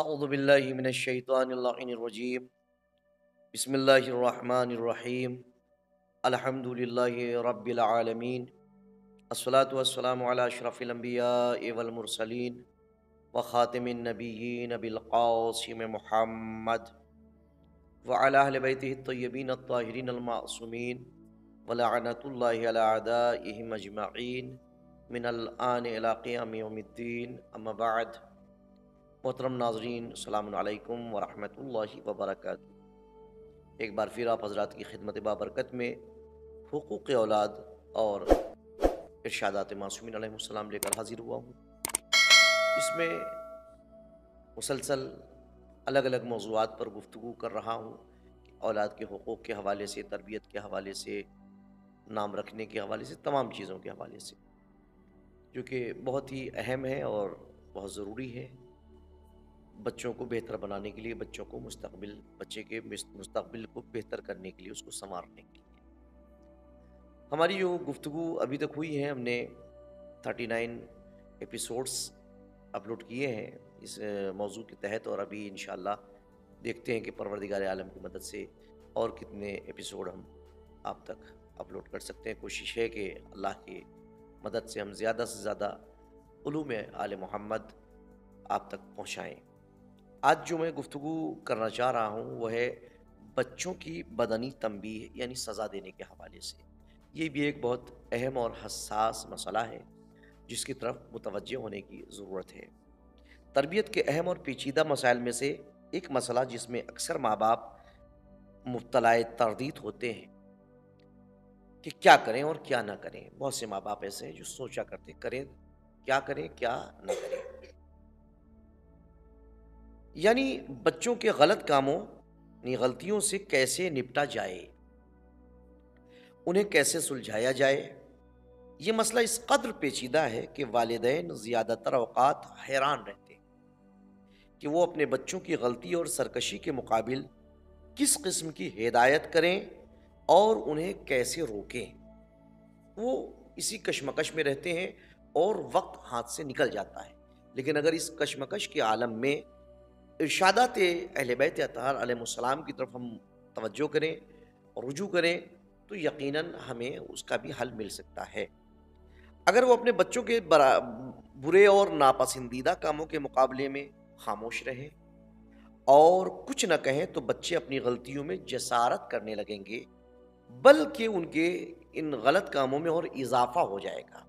اعوذ باللہ من الشیطان اللعین الرجیم بسم اللہ الرحمن الرحیم الحمد للہ رب العالمین الصلاة والسلام علی اشرف الانبیاء والمرسلین وخاتم النبیین بالقاسم محمد وعلی اہل بیتہ الطیبین الطاہرین المعصومین ولعنۃ اللہ علی اعدائہم اجمعین من الآن الی قیام یوم الدین اما بعد۔ محترم ناظرین، السلام علیکم ورحمۃ اللہ وبرکاتہ۔ ایک بار پھر آپ حضرات کی خدمت بابرکت میں حقوق اولاد اور ارشادات معصومین علیہ السلام لے کر حاضر ہوا ہوں۔ اس میں مسلسل الگ الگ موضوعات پر گفتگو کر رہا ہوں، اولاد کے حقوق کے حوالے سے، تربیت کے حوالے سے، نام رکھنے کے حوالے سے، تمام چیزوں کے حوالے سے، جو کہ بہت ہی اہم ہے اور بہت ضروری ہے بچوں کو بہتر بنانے کے لیے، بچے کے مستقبل کو بہتر کرنے کے لیے، اس کو سنوارنے کے لیے۔ ہماری جو گفتگو ابھی تک ہوئی ہے، ہم نے 39 ایپیسوڈز اپلوڈ کیے ہیں اس موضوع کے تحت، اور ابھی انشاءاللہ دیکھتے ہیں کہ پروردگار عالم کی مدد سے اور کتنے ایپیسوڈ ہم آپ تک اپلوڈ کر سکتے ہیں۔ کوشش ہے کہ اللہ کی مدد سے ہم زیادہ سے زیادہ علوم آل محمد آپ تک پہنچائیں۔ آج جو میں گفتگو کرنا چاہ رہا ہوں وہ ہے بچوں کی بدنی تنبیہ، یعنی سزا دینے کے حوالے سے۔ یہ بھی ایک بہت اہم اور حساس مسئلہ ہے جس کی طرف متوجہ ہونے کی ضرورت ہے۔ تربیت کے اہم اور پیچیدہ مسائل میں سے ایک مسئلہ جس میں اکثر ماں باپ مبتلا تردید ہوتے ہیں کہ کیا کریں اور کیا نہ کریں۔ بہت سے ماں باپ ایسے ہیں جو سوچا کرتے کریں کیا نہ کریں، یعنی بچوں کے غلط کاموں، یعنی غلطیوں سے کیسے نپٹا جائے، انہیں کیسے سلجھایا جائے۔ یہ مسئلہ اس قدر پیچیدہ ہے کہ والدین زیادہ تر اوقات حیران رہتے ہیں کہ وہ اپنے بچوں کی غلطی اور سرکشی کے مقابل کس قسم کی ہدایت کریں اور انہیں کیسے روکیں۔ وہ اسی کشمکش میں رہتے ہیں اور وقت ہاتھ سے نکل جاتا ہے۔ لیکن اگر اس کشمکش کے عالم میں ارشادات اہل بیت اطہار علیہ السلام کی طرف ہم توجہ کریں اور رجوع کریں تو یقیناً ہمیں اس کا بھی حل مل سکتا ہے۔ اگر وہ اپنے بچوں کے برے اور ناپسندیدہ کاموں کے مقابلے میں خاموش رہیں اور کچھ نہ کہیں تو بچے اپنی غلطیوں میں جسارت کرنے لگیں گے، بلکہ ان کے ان غلط کاموں میں اور اضافہ ہو جائے گا۔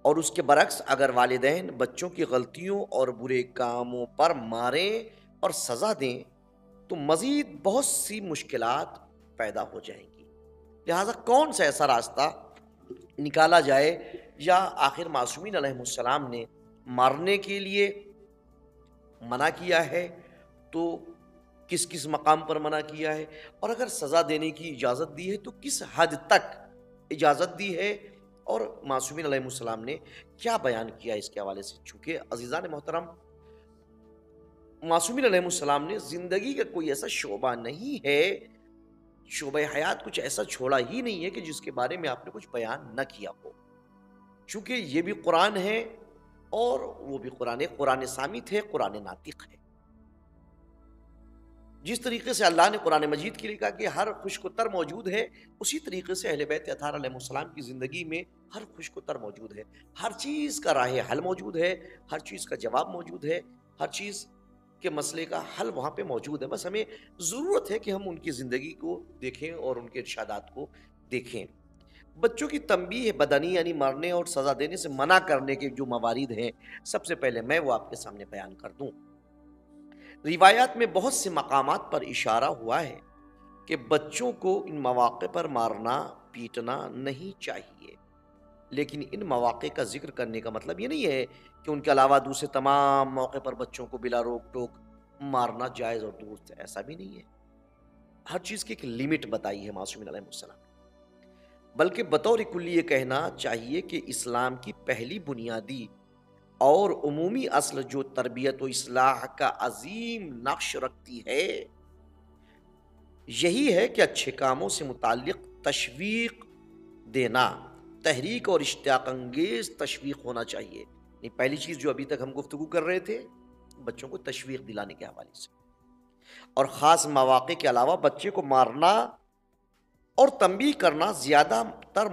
اور اس کے برعکس اگر والدین بچوں کی غلطیوں اور برے کاموں پر ماریں اور سزا دیں تو مزید بہت سی مشکلات پیدا ہو جائیں گی۔ لہٰذا کون سا ایسا راستہ نکالا جائے، یا آخر معصومین علیہ السلام نے مارنے کے لیے منع کیا ہے تو کس کس مقام پر منع کیا ہے، اور اگر سزا دینے کی اجازت دی ہے تو کس حد تک اجازت دی ہے، اور معصومین علیہ السلام نے کیا بیان کیا اس کے حوالے سے۔ چونکہ عزیزان محترم، معصومین علیہ السلام نے زندگی کا کوئی ایسا شعبہ نہیں ہے، شعبہ حیات کچھ ایسا چھوڑا ہی نہیں ہے کہ جس کے بارے میں آپ نے کچھ بیان نہ کیا ہو۔ چونکہ یہ بھی قرآن ہے اور وہ بھی قرآن صامت ہے، قرآن ناطق ہے۔ جس طریقے سے اللہ نے قرآن مجید کے لیے کہا کہ ہر خشک و تر موجود ہے، اسی طریقے سے اہل بیت اطہار علیہ السلام کی زندگی میں ہر خشک و تر موجود ہے، ہر چیز کا راہ حل موجود ہے، ہر چیز کا جواب موجود ہے، ہر چیز کے مسئلے کا حل وہاں پہ موجود ہے۔ بس ہمیں ضرورت ہے کہ ہم ان کی زندگی کو دیکھیں اور ان کے ارشادات کو دیکھیں۔ بچوں کی تنبیہ بدنی، یعنی مارنے اور سزا دینے سے منع کرنے کے جو موارد ہیں، سب سے پہلے میں وہ آپ کے سامنے بیان کر دوں۔ روایات میں بہت سے مقامات پر اشارہ ہوا ہے کہ بچوں کو ان مواقع پر مارنا پیٹنا نہیں چاہیے، لیکن ان مواقع کا ذکر کرنے کا مطلب یہ نہیں ہے کہ ان کے علاوہ دوسرے تمام موقع پر بچوں کو بلا روک ٹوک مارنا جائز اور درست ہے، ایسا بھی نہیں ہے۔ ہر چیز کی ایک لمٹ بتائی ہے معصومین علیہ السلام، بلکہ بطور کلی یہ کہنا چاہیے کہ اسلام کی پہلی بنیادی اور عمومی اصل جو تربیت و اصلاح کا عظیم نقش رکھتی ہے، یہی ہے کہ اچھے کاموں سے متعلق تشویق دینا، تحریک اور اشتیاق انگیز تشویق ہونا چاہیے۔ پہلی چیز جو ابھی تک ہم گفتگو کر رہے تھے بچوں کو تشویق دلانے کے حوالے سے، اور خاص مواقع کے علاوہ بچے کو مارنا اور تنبیہ کرنا زیادہ تر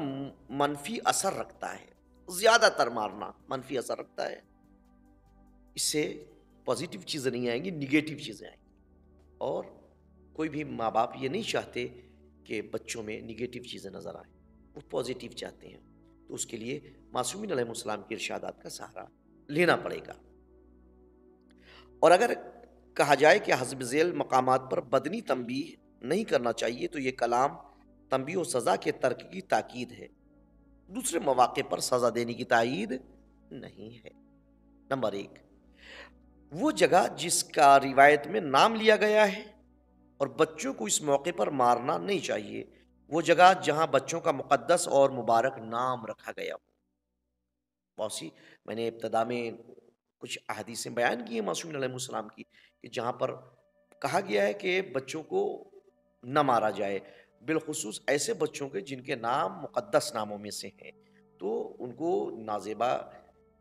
منفی اثر رکھتا ہے، زیادہ تر مارنا منفی اثر رکھتا ہے، اس سے پازیٹیو چیزیں نہیں آئیں گی، نگیٹو چیزیں آئیں گی، اور کوئی بھی ماں باپ یہ نہیں چاہتے کہ بچوں میں نگیٹو چیزیں نظر آئیں، وہ پازیٹیو چاہتے ہیں، تو اس کے لیے معصومین علیہ السلام کے ارشادات کا سہارا لینا پڑے گا۔ اور اگر کہا جائے کہ حسب ذیل مقامات پر بدنی تنبیہ نہیں کرنا چاہیے تو یہ کلام تنبیہ و سزا کے ترک کی تاکید ہے، دوسرے مواقع پر سزا دینے کی تائید نہیں ہے۔ نمبر 1، وہ جگہ جس کا روایت میں نام لیا گیا ہے اور بچوں کو اس موقع پر مارنا نہیں چاہیے، وہ جگہ جہاں بچوں کا مقدس اور مبارک نام رکھا گیا ہو۔ بہت سی میں نے ابتدا میں کچھ احادیثیں بیان کی ہیں معصومین علیہ السلام کی، کہ جہاں پر کہا گیا ہے کہ بچوں کو نہ مارا جائے، بالخصوص ایسے بچوں کے جن کے نام مقدس ناموں میں سے ہیں، تو ان کو نازیبا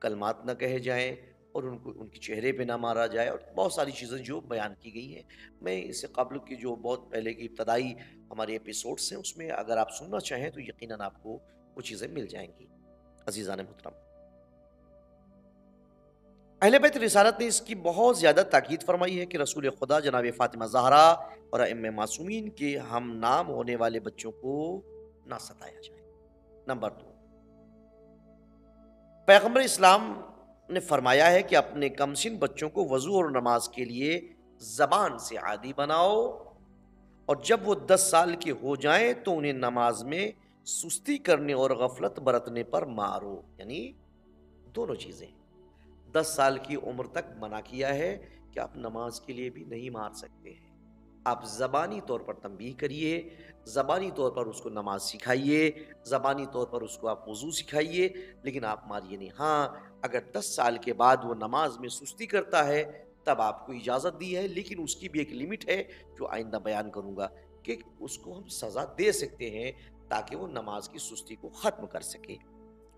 کلمات نہ کہے جائیں، اور ان کے چہرے پہ نہ مارا جائے، اور بہت ساری چیزیں جو بیان کی گئی ہیں۔ میں اس سے قبل کی جو بہت پہلے کی ابتدائی ہمارے ایپیسوڈس ہیں، اس میں اگر آپ سننا چاہیں تو یقیناً آپ کو وہ چیزیں مل جائیں گی۔ عزیزان محترم، اہل بیت رسالت نے اس کی بہت زیادہ تاکید فرمائی ہے کہ رسول خدا جناب فاطمہ زہرا اور ائمہ معصومین کے ہم نام ہونے والے بچوں کو نہ ستایا جائے۔ نمبر 2، پیغمبر اسلام نے فرمایا ہے کہ اپنے کمسن بچوں کو وضو اور نماز کے لیے زبان سے عادی بناؤ، اور جب وہ 10 سال کے ہو جائیں تو انہیں نماز میں سستی کرنے اور غفلت برتنے پر مارو، یعنی دونوں چیزیں۔ 10 سال کی عمر تک منع کیا ہے کہ آپ نماز کے لیے بھی نہیں مار سکتے ہیں، آپ زبانی طور پر تنبیہ کریے، زبانی طور پر اس کو نماز سکھائیے، زبانی طور پر اس کو آپ وضو سکھائیے، لیکن آپ ماریے نہیں۔ ہاں، اگر 10 سال کے بعد وہ نماز میں سستی کرتا ہے تب آپ کو اجازت دی ہے، لیکن اس کی بھی ایک لمٹ ہے جو آئندہ بیان کروں گا، کہ اس کو ہم سزا دے سکتے ہیں تاکہ وہ نماز کی سستی کو ختم کر سکے۔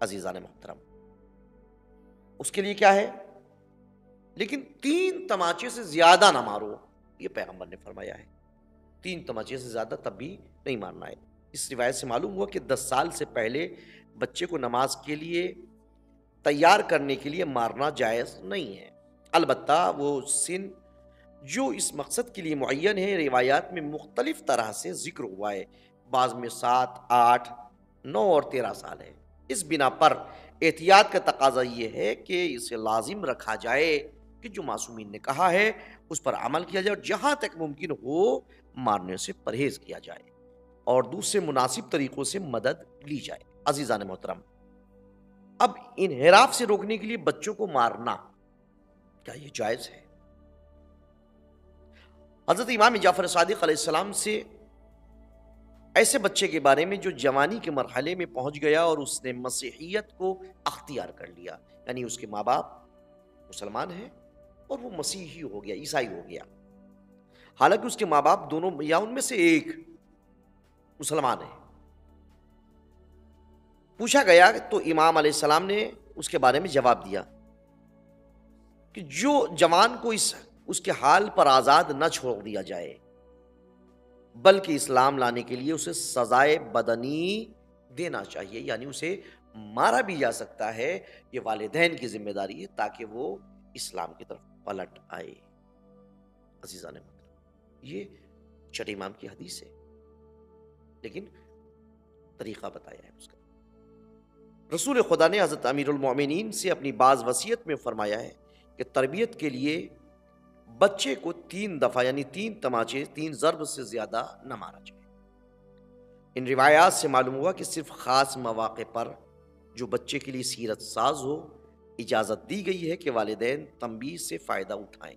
عزیزان محترم، اس کے لیے کیا ہے؟ لیکن 3 تماچے سے زیادہ نہ مارو، یہ پیغمبر نے فرمایا ہے۔ 3 تماچے سے زیادہ تب بھی نہیں مارنا ہے۔ اس روایت سے معلوم ہوا کہ 10 سال سے پہلے بچے کو نماز کے لیے تیار کرنے کے لیے مارنا جائز نہیں ہے، البتہ وہ سن جو اس مقصد کے لیے معین ہے روایات میں مختلف طرح سے ذکر ہوا ہے، بعض میں 7، 8، 9 اور 13 سال ہے۔ اس بنا پر احتیاط کا تقاضا یہ ہے کہ اسے لازم رکھا جائے کہ جو معصومین نے کہا ہے اس پر عمل کیا جائے، اور جہاں تک ممکن ہو مارنے سے پرہیز کیا جائے اور دوسرے مناسب طریقوں سے مدد لی جائے۔ عزیزان محترم، اب انحراف سے روکنے کے لیے بچوں کو مارنا کیا یہ جائز ہے؟ حضرت امام جعفر صادق علیہ السلام سے ایسے بچے کے بارے میں جو جوانی کے مرحلے میں پہنچ گیا اور اس نے مسیحیت کو اختیار کر لیا، یعنی اس کے ماں باپ مسلمان ہیں اور وہ مسیحی ہو گیا، عیسائی ہو گیا، حالانکہ اس کے ماں باپ دونوں یا ان میں سے ایک مسلمان ہیں۔ پوچھا گیا تو امام علیہ السلام نے اس کے بارے میں جواب دیا کہ جو جوان کو اس کے حال پر آزاد نہ چھوڑ دیا جائے، بلکہ اسلام لانے کے لیے اسے سزائے بدنی دینا چاہیے، یعنی اسے مارا بھی جا سکتا ہے، یہ والدین کی ذمہ داری ہے تاکہ وہ اسلام کی طرف پلٹ آئے۔ عزیزان محترم، یہ چھٹے امام کی حدیث ہے، لیکن طریقہ بتایا ہے اس کا۔ رسول خدا نے حضرت امیر المومنین سے اپنی بعض وصیت میں فرمایا ہے کہ تربیت کے لیے بچے کو 3 دفعہ یعنی 3 تماچے 3 ضرب سے زیادہ نہ مارا جائے۔ ان روایات سے معلوم ہوا کہ صرف خاص مواقع پر جو بچے کے لیے سیرت ساز ہو اجازت دی گئی ہے کہ والدین تنبیہ سے فائدہ اٹھائیں،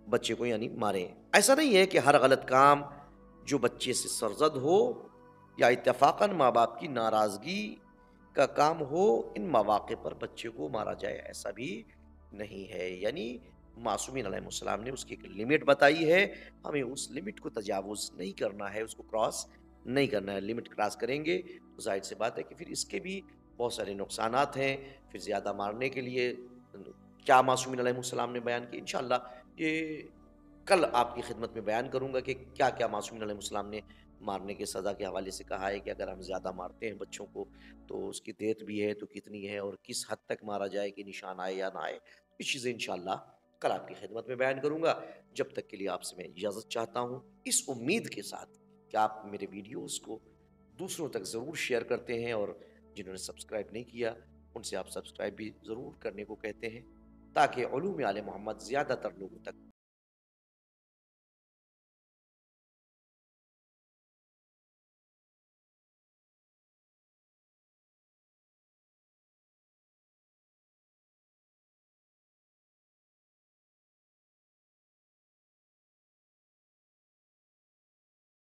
بچے کو یعنی ماریں۔ ایسا نہیں ہے کہ ہر غلط کام جو بچے سے سرزد ہو یا اتفاقاً ماں باپ کی ناراضگی کا کام ہو ان مواقع پر بچے کو مارا جائے، ایسا بھی نہیں ہے۔ یعنی معصومین علیہ السلام نے اس کی ایک لمٹ بتائی ہے، ہمیں اس لمٹ کو تجاوز نہیں کرنا ہے، اس کو کراس نہیں کرنا ہے۔ لمٹ کراس کریں گے تو ظاہر سی بات ہے کہ پھر اس کے بھی بہت سارے نقصانات ہیں، پھر زیادہ مارنے کے لیے کیا معصومین علیہ السلام نے بیان کی، انشاءاللہ یہ کل آپ کی خدمت میں بیان کروں گا کہ کیا کیا معصومین علیہ السلام نے مارنے کے سزا کے حوالے سے کہا ہے، کہ اگر ہم زیادہ مارتے ہیں بچوں کو تو اس کی دیت بھی ہے تو کتنی ہے، اور کس حد تک مارا جائے کہ نشان آئے یا نہ آئے. یہ چیزیں انشاءاللہ کل آپ کی خدمت میں بیان کروں گا. جب تک کے لیے آپ سے میں اجازت چاہتا ہوں، اس امید کے ساتھ کہ آپ میرے ویڈیوز کو دوسروں تک ضرور شیئر کرتے ہیں، اور جنہوں نے سبسکرائب نہیں کیا ان سے آپ سبسکرائب بھی ضرور کرنے کو کہتے ہیں، تاکہ علوم آل محمد زیادہ تر لوگوں تک